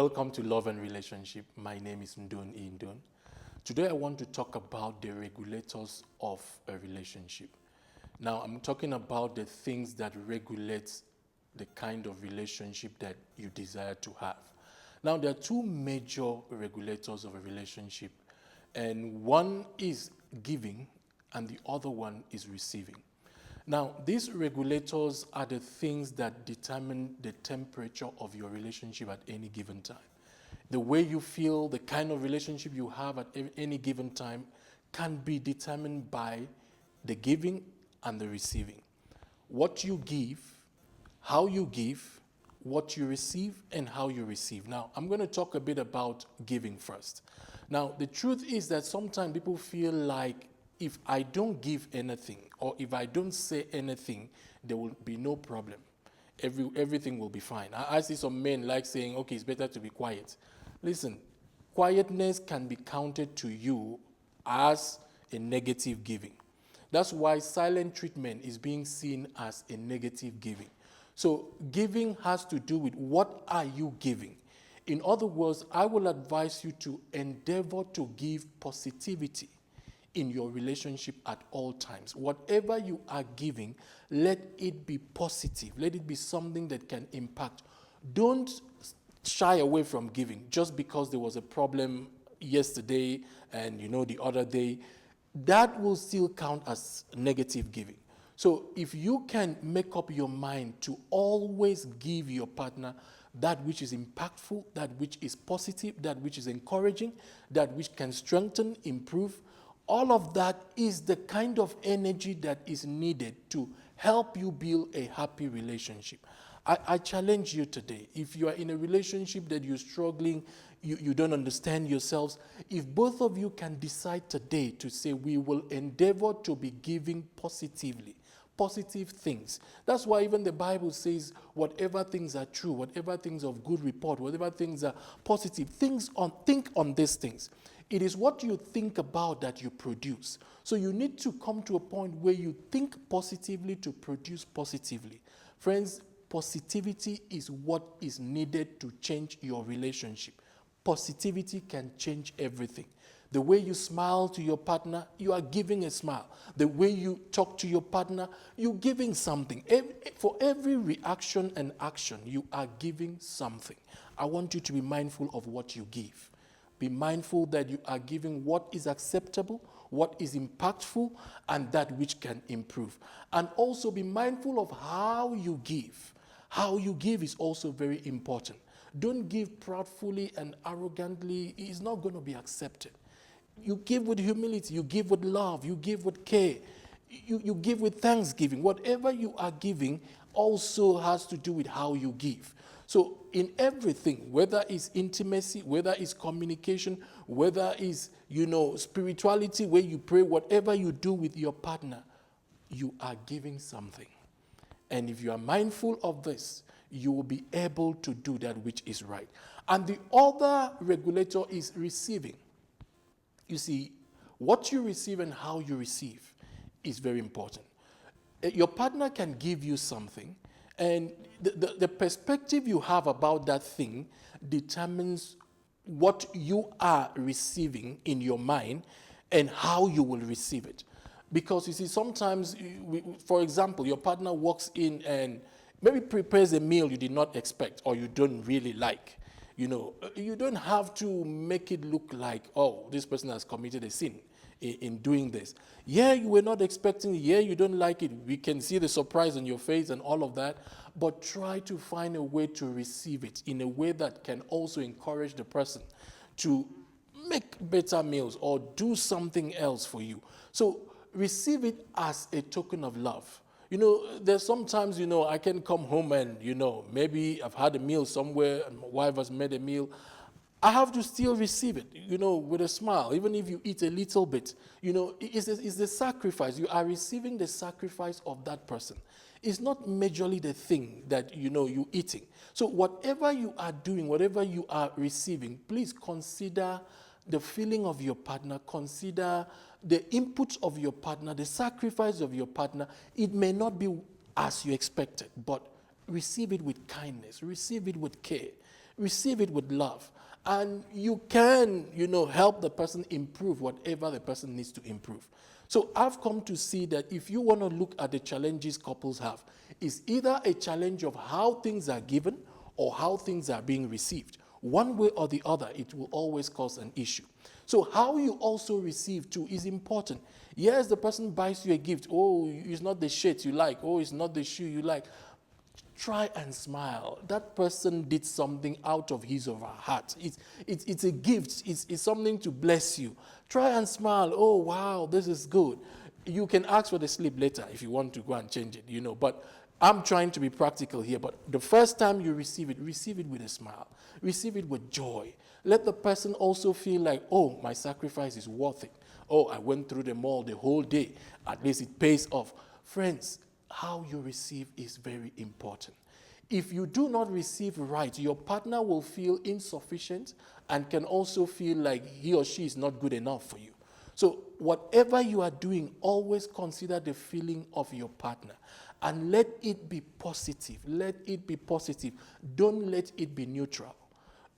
Welcome to Love and Relationship. My name is Ndun Indun. Today I want to talk about the regulators of a relationship. Now I'm talking about the things that regulate the kind of relationship that you desire to have. Now there are two major regulators of a relationship, and one is giving and the other one is receiving. Now, these regulators are the things that determine the temperature of your relationship at any given time. The way you feel, the kind of relationship you have at any given time can be determined by the giving and the receiving. What you give, how you give, what you receive, and how you receive. Now, I'm going to talk a bit about giving first. Now, the truth is that sometimes people feel like if I don't give anything or if I don't say anything, there will be no problem. Everything will be fine. I see some men like saying, okay, it's better to be quiet. Listen, quietness can be counted to you as a negative giving. That's why silent treatment is being seen as a negative giving. So giving has to do with what are you giving. In other words, I will advise you to endeavor to give positivity in your relationship at all times. Whatever you are giving, let it be positive. Let it be something that can impact. Don't shy away from giving just because there was a problem yesterday and the other day. That will still count as negative giving. So if you can make up your mind to always give your partner that which is impactful, that which is positive, that which is encouraging, that which can strengthen, improve, all of that is the kind of energy that is needed to help you build a happy relationship. I challenge you today. If you are in a relationship that you're struggling, you don't understand yourselves, if both of you can decide today to say, we will endeavor to be giving positively, positive things. That's why even the Bible says, whatever things are true, whatever things of good report, whatever things are positive, think on these things. It is what you think about that you produce. So you need to come to a point where you think positively to produce positively. Friends, positivity is what is needed to change your relationship. Positivity can change everything. The way you smile to your partner, you are giving a smile. The way you talk to your partner, you're giving something. For every reaction and action, you are giving something. I want you to be mindful of what you give. Be mindful that you are giving what is acceptable, what is impactful, and that which can improve. And also be mindful of how you give. How you give is also very important. Don't give proudly and arrogantly. It's not going to be accepted. You give with humility. You give with love. You give with care. You give with thanksgiving. Whatever you are giving also has to do with how you give. So in everything, whether it's intimacy, whether it's communication, whether it's, spirituality, where you pray, whatever you do with your partner, you are giving something. And if you are mindful of this, you will be able to do that which is right. And the other regulator is receiving. You see, what you receive and how you receive is very important. Your partner can give you something, and the perspective you have about that thing determines what you are receiving in your mind and how you will receive it. Because you see, sometimes, for example, your partner walks in and maybe prepares a meal you did not expect or you don't really like. You don't have to make it look like, oh, this person has committed a sin in doing this. Yeah, you were not expecting it. Yeah, you don't like it. We can see the surprise on your face and all of that. But try to find a way to receive it in a way that can also encourage the person to make better meals or do something else for you. So receive it as a token of love. There's sometimes, I can come home and, maybe I've had a meal somewhere and my wife has made a meal. I have to still receive it, with a smile. Even if you eat a little bit, it's the sacrifice. You are receiving the sacrifice of that person. It's not majorly the thing that, you're eating. So whatever you are doing, whatever you are receiving, please consider the feeling of your partner, consider the input of your partner, the sacrifice of your partner. It may not be as you expected, but receive it with kindness, receive it with care. receive it with love. And you can, help the person improve whatever the person needs to improve. So I've come to see that if you want to look at the challenges couples have, it's either a challenge of how things are given or how things are being received. One way or the other, it will always cause an issue. So how you also receive too is important. Yes, the person buys you a gift. Oh, it's not the shirt you like. Oh, it's not the shoe you like. Try and smile. That person did something out of his or her heart. It's a gift. It's something to bless you. Try and smile. Oh, wow, this is good. You can ask for the slip later if you want to go and change it, But I'm trying to be practical here. But the first time you receive it with a smile. Receive it with joy. Let the person also feel like, oh, my sacrifice is worth it. Oh, I went through the mall the whole day. At least it pays off. Friends, how you receive is very important. If you do not receive right, your partner will feel insufficient and can also feel like he or she is not good enough for you. So whatever you are doing, always consider the feeling of your partner and let it be positive. Let it be positive. Don't let it be neutral.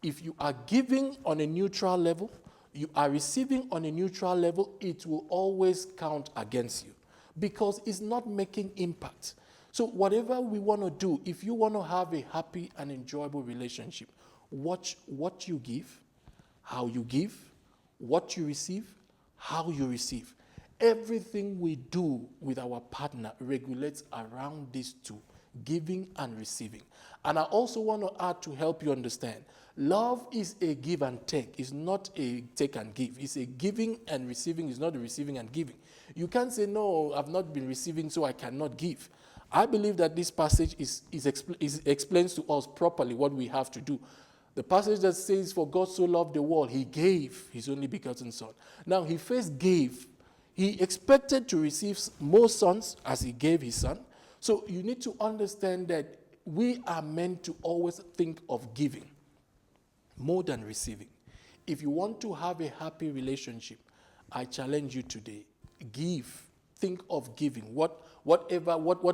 If you are giving on a neutral level, you are receiving on a neutral level, it will always count against you, because it's not making impact. So whatever we want to do, if you want to have a happy and enjoyable relationship, watch what you give, how you give, what you receive, how you receive. Everything we do with our partner regulates around these two, giving and receiving. And I also want to add to help you understand, love is a give and take. It's not a take and give. It's a giving and receiving. It's not a receiving and giving. You can't say, no, I've not been receiving, so I cannot give. I believe that this passage explains to us properly what we have to do. The passage that says, for God so loved the world, he gave his only begotten son. Now, he first gave. He expected to receive more sons as he gave his son. So you need to understand that we are meant to always think of giving more than receiving. If you want to have a happy relationship, I challenge you today. Give. Think of giving. What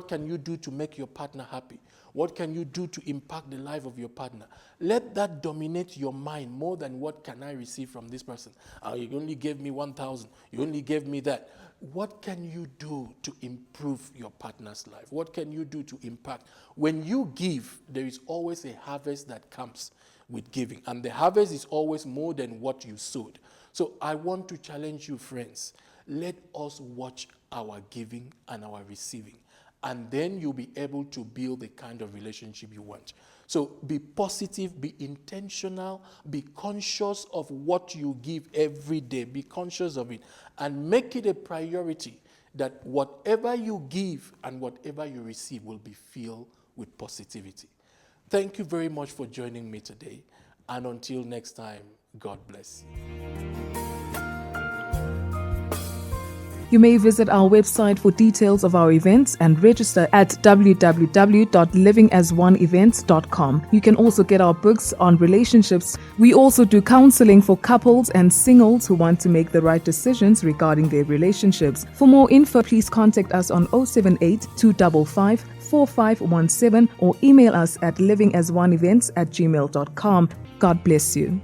can you do to make your partner happy? What can you do to impact the life of your partner? Let that dominate your mind more than what can I receive from this person. You only gave me 1,000. You only gave me that. What can you do to improve your partner's life? What can you do to impact? When you give, there is always a harvest that comes with giving. And the harvest is always more than what you sowed. So I want to challenge you, friends. Let us watch our giving and our receiving. And then you'll be able to build the kind of relationship you want. So be positive, be intentional, be conscious of what you give every day. Be conscious of it and make it a priority that whatever you give and whatever you receive will be filled with positivity. Thank you very much for joining me today. And until next time, God bless you. You may visit our website for details of our events and register at www.livingasoneevents.com. You can also get our books on relationships. We also do counseling for couples and singles who want to make the right decisions regarding their relationships. For more info, please contact us on 078 255 4517 or email us at livingasoneevents@gmail.com. God bless you.